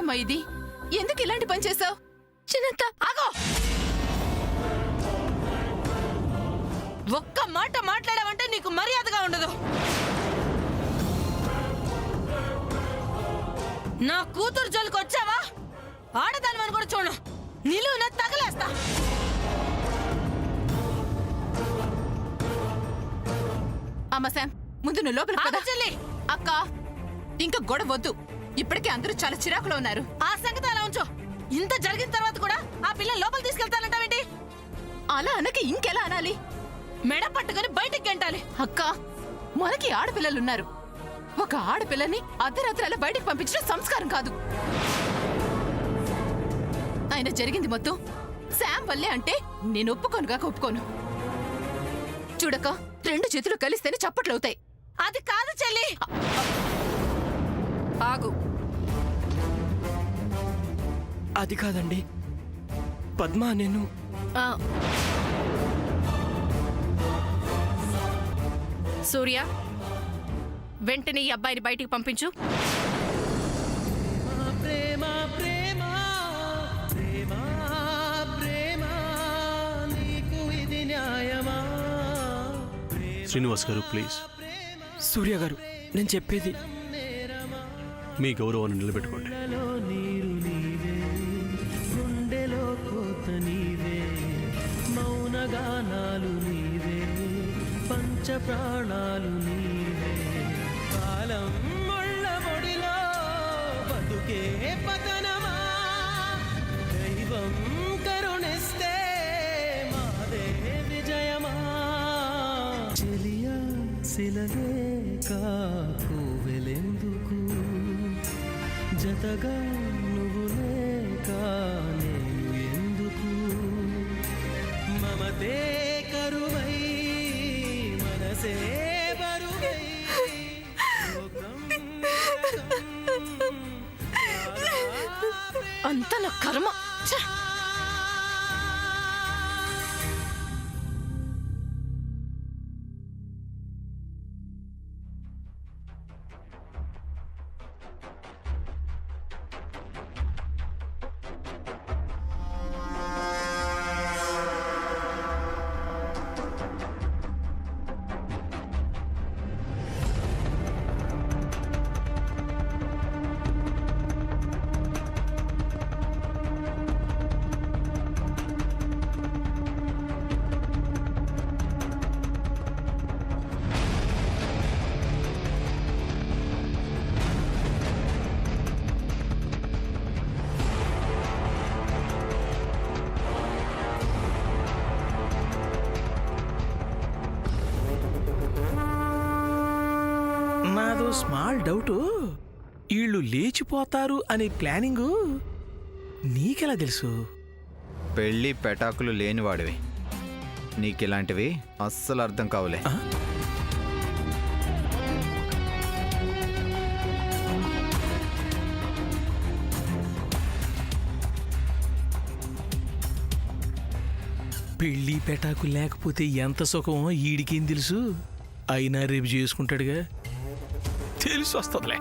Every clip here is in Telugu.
ఏంటమ్మా ఇది? ఎందుకు ఇలాంటి పని చేసావు? చిన్నత్త ఆగో! ఒక్క మాట మాట్లాడావంటే నీకు మర్యాదగా ఉండదు. నా కూతురు జోలికి వచ్చావా? ఆడదాని కూడా చూడు, నిలువున తగలేస్తా. అమ్మ శామ్, ముందు నువ్వు లోపలికి పద. చెల్లి అక్క, ఇంకా గొడవ వద్దు. ఇప్పటికే అందరూ చాలా చిరాకులో ఉన్నారు. ఆ సంగతి అలా ఉంచు. ఇంత జరిగిన తర్వాత కూడా ఆ పిల్ల లోపల తీసుకెళ్తానంటావేంటి? అలా అనకి ఇంకెలా అనాలి? మెడ పట్టుకుని బయటికి గంటాలి. అక్క, మనకి ఆడపిల్లలున్నారు. ఒక ఆడపిల్లని అర్ధరాత్రి బయటికి పంపించడం సంస్కారం కాదు. ఆయన జరిగింది మొత్తం శామ్ వల్లే అంటే నేను ఒప్పుకోను. చూడక, 2 చేతులు కలిస్తేనే చప్పట్లవుతాయి. అది కాదు చెల్లి. ఆగు. అది కాదండి పద్మ, నేను సూర్య, వెంటనే ఈ అబ్బాయిని బయటికి పంపించు. శ్రీనివాస్ గారు, ప్లీజ్. సూర్య గారు, నేను చెప్పేది. మీ గౌరవాన్ని నిలబెట్టుకోండి. గుండెలో కోత నీవే, మౌనగానాలు నీవే, పంచ ప్రాణాలు నీవే. కాలం ముళ్ళ పొడిలో బతుకే పతనమా, దైవం కరుణిస్తే మాదే విజయమా. చెలియా శిలలే కాకువెలెందుకు, జతగా నువ్వు లేక నేను ఎందుకు. మమతే కరువై మనసే బరువై, అంత నా కర్మ. ఛ! నాదో స్మాల్ డౌటు. వీళ్ళు లేచిపోతారు అనే ప్లానింగు నీకెలా తెలుసు? పెళ్ళి పెటాకులు లేనివాడివి, నీకిలాంటివి అస్సలు అర్థం కావులే. పెళ్ళి పెటాకు లేకపోతే ఎంత సుఖమో ఈడికేం తెలుసు? అయినా రేపు చేసుకుంటాడుగా, తెలిసి వస్తుందిలే.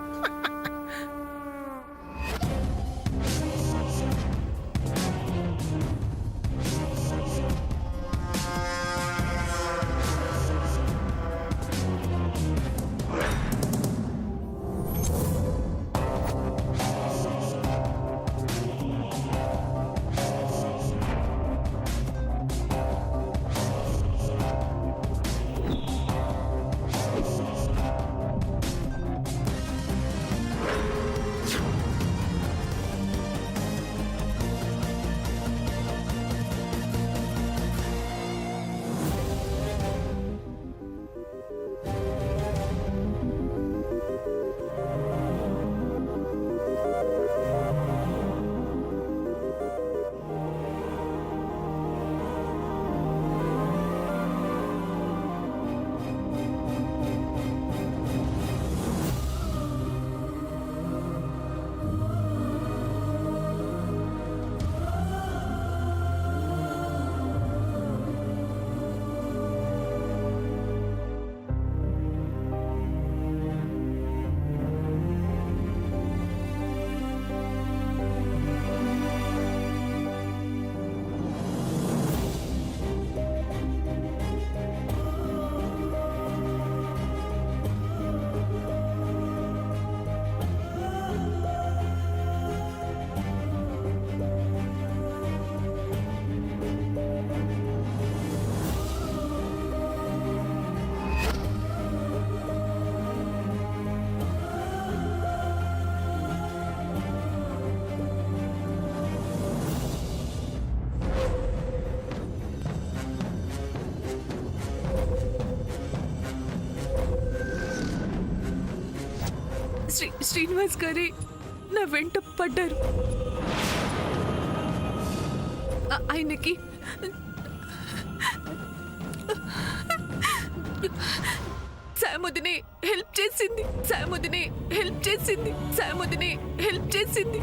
శ్రీనివాస్ గారి నా వెంట పడ్డారు. ఆయనకి సాముదిని హెల్ప్ చేసింది.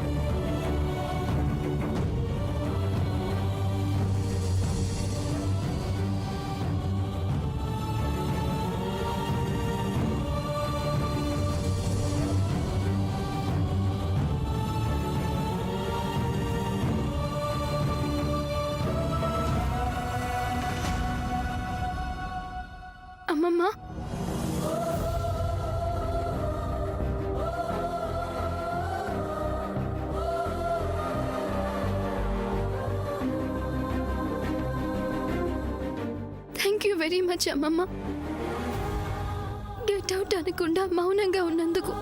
అమ్మమ్మ, థ్యాంక్ యూ వెరీ మచ్ అమ్మమ్మ. గెట్ అవుట్ అనకుండా మౌనంగా ఉన్నందుకు.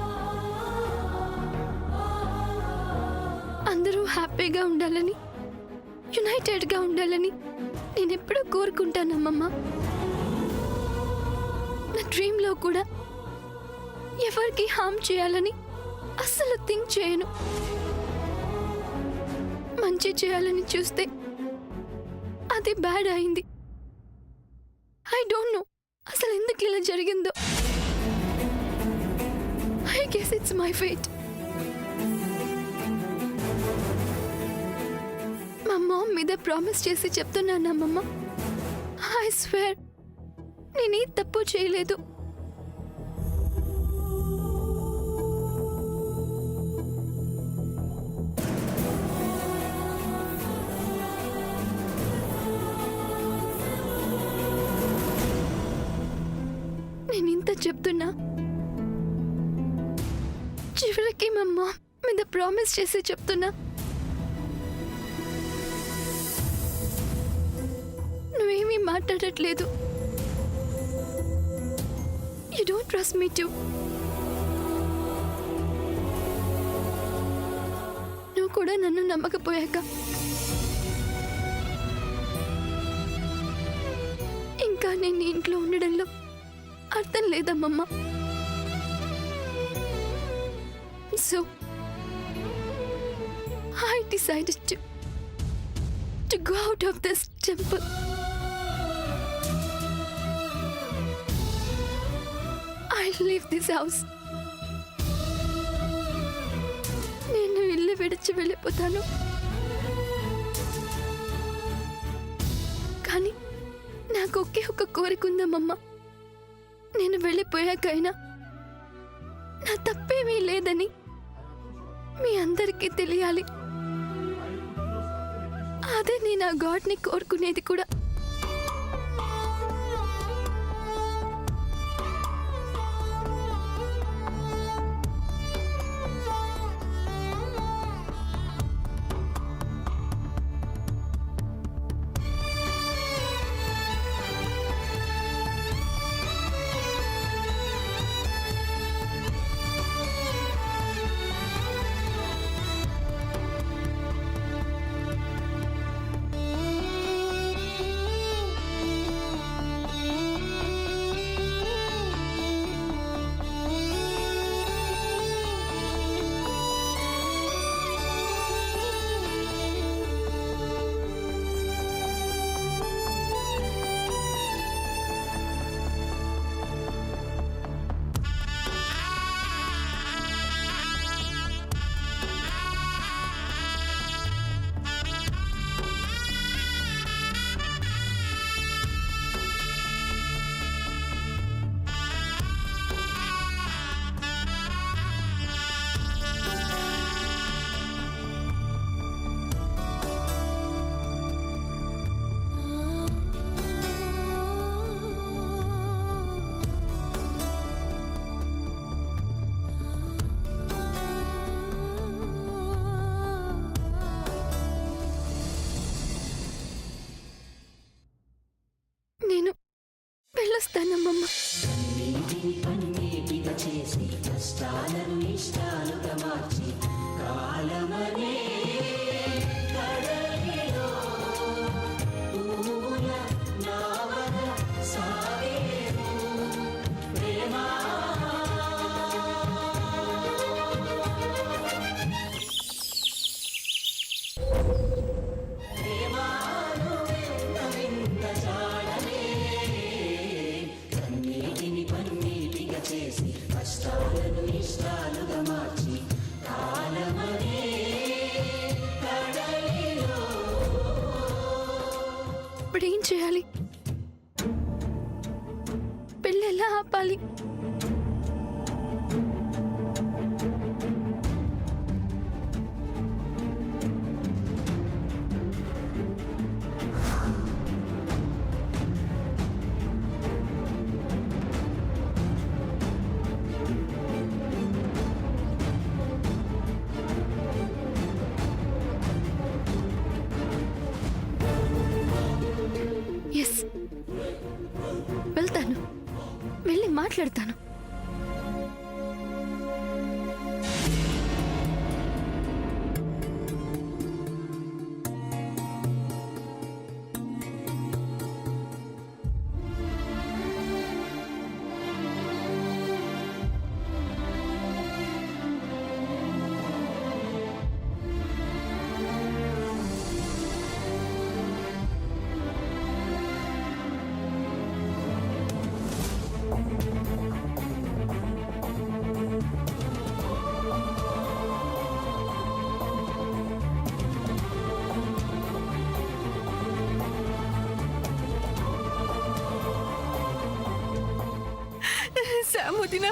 అందరూ హ్యాపీగా ఉండాలని, యునైటెడ్గా ఉండాలని నేనెప్పుడూ కోరుకుంటానమ్మమ్మ. నా డ్రీమ్లో కూడా ఎవరికి హామ్ చేయాలని అస్సలు థింక్ చేయను. మంచి చేయాలని చూస్తే అది బ్యాడ్ అయింది. ఐ డోంట్ నో అసలు ఎందుకు ఇలా జరిగిందో. I guess it's my fate. మా మామ్ మీద ప్రామిస్ చేసి చెప్తున్నానమ్మమ్మ, ఐ స్వేర్ నేనే తప్పు చేయలేదు. నేను ఇంత చెప్తున్నా, చివరికి మా అమ్మ మీద ప్రామిస్ చేసి చెప్తున్నా, నువ్వేమీ మాట్లాడట్లేదు. You don't trust me too. నువ్వు కూడా నన్ను నమ్మకపోయాక ఇంకా నేను ఇంట్లో ఉండడంలో అర్థం లేదమ్మమ్మ. So I decided to go out of this temple. I'll leave this house. నేను ఇల్లు విడిచి వెళ్ళిపోతాను. కానీ నాకు ఒకే ఒక కోరిక ఉందమ్మమ్మ. నేను వెళ్ళిపోయాకైనా నా తప్పేమీ లేదని మీ అందరికీ తెలియాలి. అదే నేను ఆ గాడ్ని కోరుకునేది కూడా. వెళ్ళొస్తానమ్మమ్మ. ఇప్పుడు ఏం చేయాలి? పెళ్ళి ఎలా ఆపాలి? ఎస్, వెళ్తాను, వెళ్ళి మాట్లాడతాను. సాముదినా,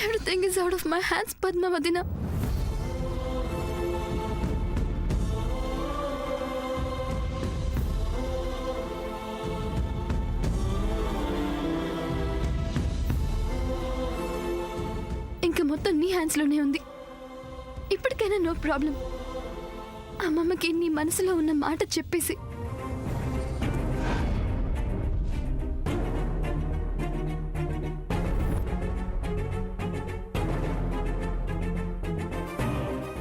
Everything is out of my hands, Padmavadina. ఇంకా మొత్తం నీ హ్యాండ్స్లోనే ఉంది. ఇప్పటికైనా నో ప్రాబ్లం. అమ్మమ్మకి నీ మనసులో ఉన్న మాట చెప్పేసి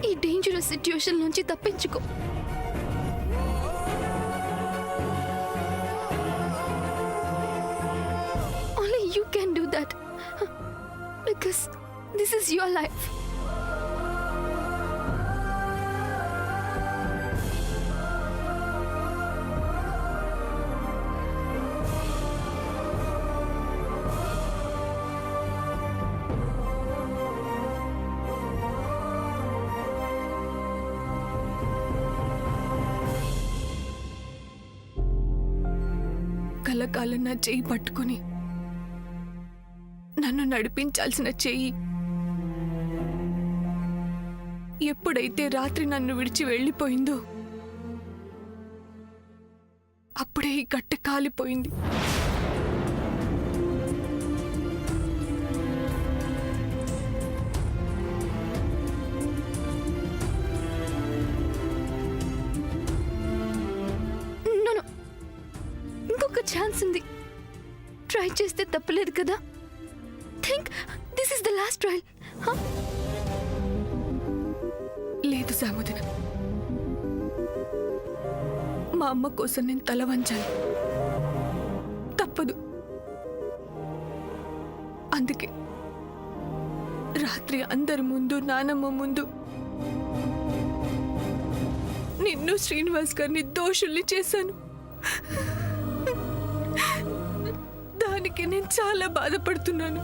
ఈ డేంజరస్ సిచ్యుయేషన్ నుంచి తప్పించుకో. Only you can do that. Because this is your life. కలకాలం నా చెయ్యి పట్టుకుని నన్ను నడిపించాల్సిన చెయ్యి ఎప్పుడైతే రాత్రి నన్ను విడిచి వెళ్ళిపోయిందో అప్పుడే ఈ గట్ట కాలిపోయింది. ఇంకొక ఛాన్స్ ఉంది. ట్రై చేస్తే తప్పలేదు కదా. Think this is the last trial. లేదు సాముదిన, మా అమ్మ కోసం నేను తల వంచాలి. తప్పదు. అందుకే రాత్రి అందరి ముందు, నానమ్మ ముందు నిన్ను శ్రీనివాస్ గారిని దోషుల్ని చేశాను. దానికి నేను చాలా బాధపడుతున్నాను.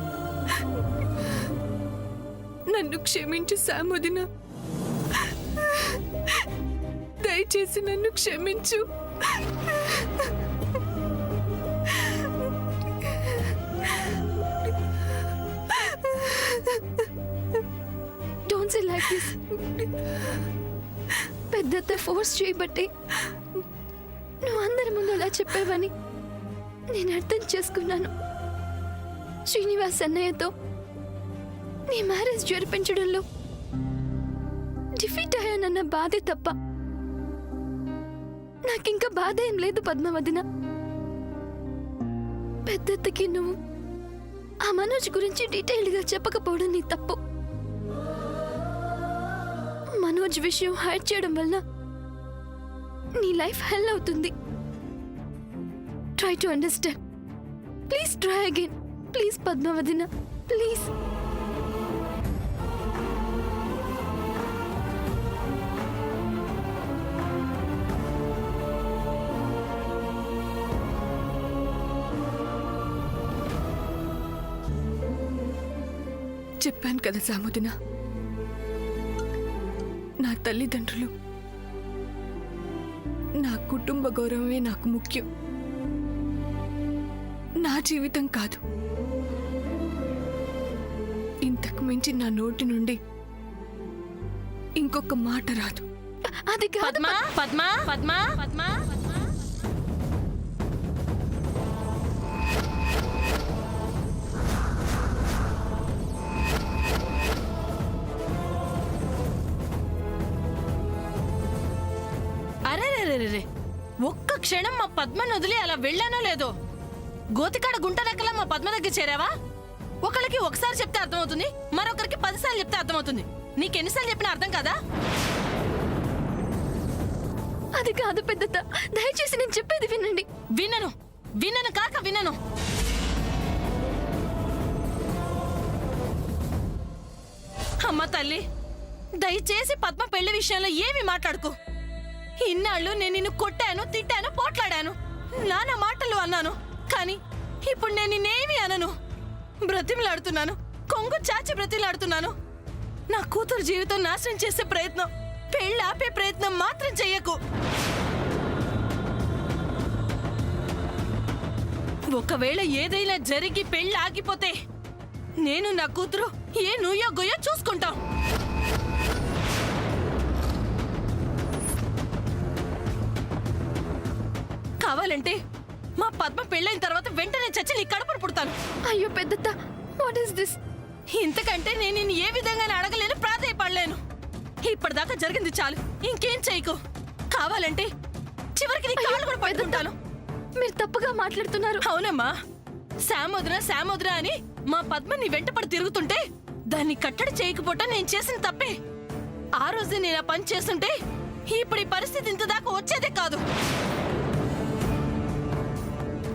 నన్ను క్షమించు సాముదిన, దయచేసి నన్ను క్షమించు. Don't say like this. పెద్దత ఫోర్స్ చేయబట్టే నువ్వు అందరి ముందు అలా చెప్పేవని నేను అర్థం చేసుకున్నాను. శ్రీనివాస్ అన్నయ్యతో నీ మ్యారేజ్ జరిపించడంలో డిఫీట్ అయ్యానన్న బాధే తప్ప నాకింకా బాధ ఏం లేదు పద్మావదిన. పెద్దత్తకి నువ్వు ఆ మనోజ్ గురించి డీటెయిల్డ్గా చెప్పకపోవడం నీ తప్పు. మనోజ్ విషయం హైడ్ చేయడం వల్ల నీ లైఫ్ హెల్ అవుతుంది. Try to understand. Please try again. Please పద్మావతిన, ప్లీజ్. చెప్పాను కదా సాముదిన, నా తల్లిదండ్రులు, నా కుటుంబ గౌరవమే నాకు ముఖ్యం, నా జీవితం కాదు. ఇంతకు మించి నా నోటి నుండి ఇంకొక మాట రాదు. అది కాదు పద్మా పద్మా పద్మా పద్మా పద్మా. అరే, ఒక్క క్షణం మా పద్మను వదిలి అలా వెళ్ళానో లేదో. గోతికాడ గుంట లెక్కలా మా పద్మ దగ్గర చేరావా? ఒకళ్ళకి ఒకసారి చెప్తే అర్థమవుతుంది, మరొకరికి 10 సార్లు చెప్తే అర్థమవుతుంది. నీకెన్నిసార్లు చెప్పినా అర్థం కాదా? అది కాదు పెద్దత్త, దయచేసి నేను చెప్పేది వినండి. వినను, వినను కాక వినను. అమ్మ తల్లి, దయచేసి పద్మ పెళ్లి విషయంలో ఏమి మాట్లాడుకో. ఇన్నాళ్ళు నేను నిన్ను కొట్టాను, తిట్టాను, పోట్లాడాను, నానా మాటలు అన్నాను. కానీ ఇప్పుడు నేను నిన్నేమి అనను. బ్రతిమలాడుతున్నాను, కొంగు చాచి బ్రతిమలాడుతున్నాను. నా కూతురు జీవితం నాశనం చేసే ప్రయత్నం, పెళ్ళి ఆపే ప్రయత్నం మాత్రం చెయ్యకు. ఒకవేళ ఏదైనా జరిగి పెళ్ళి ఆగిపోతే నేను నా కూతురు ఏ నుయ్యో గొయ్యో చూసుకుంటాం. కావాలంటే మా పద్మ పెళ్ళైన తర్వాత వెంటనే చచ్చి నీ కడుపును పుడతాను. అయ్యో పెద్దత్త, వాట్ ఈస్ దిస్? ఇంతకంటే నేను నిన్ను ఏ విధంగా అడగలేను, ప్రాధేయపడలేను. ఇప్పటిదాకా జరిగింది చాలు, ఇంకేం చేయకు. కావాలంటే చివరికి నీ కాళ్ళు కూడా పట్టుకుంటాను. మీరు తప్పుగా మాట్లాడుతున్నారు. అవునమ్మా, శామోద్రా అని మా పద్మ నీ వెంటపడి తిరుగుతుంటే దాన్ని కట్టడి చేయకపోవటం నేను చేసిన తప్పే. ఆ రోజు నేను ఆ పని చేస్తుంటే ఇప్పుడు ఈ పరిస్థితి ఇంత దాకా వచ్చేదే కాదు.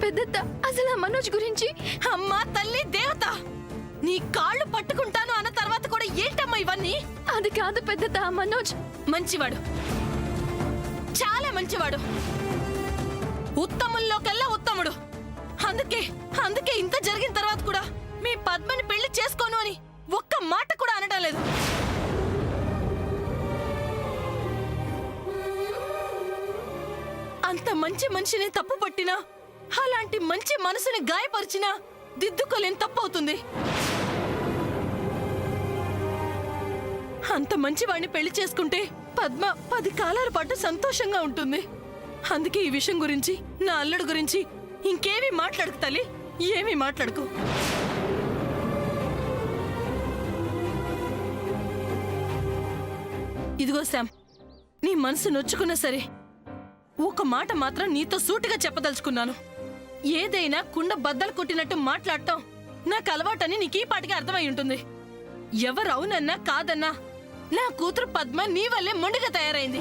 పెద్దత్త, అసలు ఆ మనోజ్ గురించి. అమ్మా తల్లి దేవత, నీ కాళ్ళు పట్టుకుంటాను అన్న తర్వాత కూడా ఏంటమ్మా ఇవన్నీ? అది కాదు పెద్దత్త, ఆ మనోజ్ మంచివాడు, చాలా మంచివాడు, ఉత్తముల్లోకెల్లా ఉత్తముడు. అందుకే ఇంత జరిగిన తర్వాత కూడా మీ పద్మని పెళ్లి చేసుకోను అని ఒక్క మాట కూడా అనడం లేదు. అంత మంచి మనిషిని తప్పు పట్టినా, అలాంటి మంచి మనసుని గాయపరిచినా దిద్దుకోలేని తప్పు అవుతుంది. అంత మంచివాడిని పెళ్లి చేసుకుంటే పద్మ 10 కాలాల పాటు సంతోషంగా ఉంటుంది. అందుకే ఈ విషయం గురించి, నా అల్లుడు గురించి ఇంకేమీ మాట్లాడకు తల్లి, ఏమీ మాట్లాడకు. ఇదిగో శామ్, నీ మనసు నొచ్చుకున్నా సరే ఒక మాట మాత్రం నీతో సూటిగా చెప్పదలుచుకున్నాను. ఏదైనా కుండ బద్దలు కొట్టినట్టు మాట్లాడటం నాకు అలవాటని నీకు ఈ పాటికి అర్థమై ఉంటుంది. ఎవరు అవునన్నా కాదన్నా నా కూతురు పద్మ నీ వల్లే మొండిగా తయారైంది.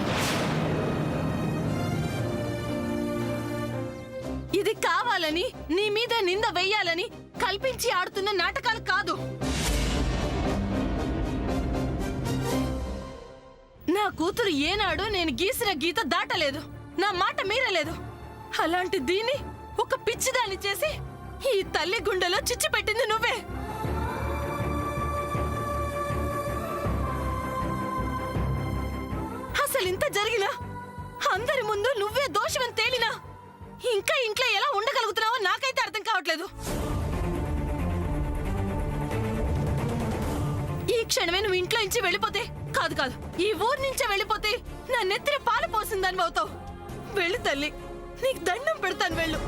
ఇది కావాలని నీ మీద నింద వెయ్యాలని కల్పించి ఆడుతున్న నాటకాలు కాదు. నా కూతురు ఏనాడు నేను గీసిన గీత దాటలేదు, నా మాట మీరలేదు. అలాంటి దీన్ని ఒక పిచ్చిదాన్ని చేసి ఈ తల్లి గుండెలో చిచ్చు పెట్టింది నువ్వే. అసలు ఇంత జరిగినా అందరి ముందు నువ్వే దోషమని తేలినా ఇంకా ఇంట్లో ఎలా ఉండగలుగుతున్నావో నాకైతే అర్థం కావట్లేదు. ఈ క్షణమే నువ్వు ఇంట్లో నుంచి వెళ్ళిపోతే, కాదు ఈ ఊరు నుంచే వెళ్ళిపోతే నా నెత్తిన పాలు పోసిందని అవుతావు. వెళ్ళు తల్లి, నీకు దండం పెడతాను, వెళ్ళు.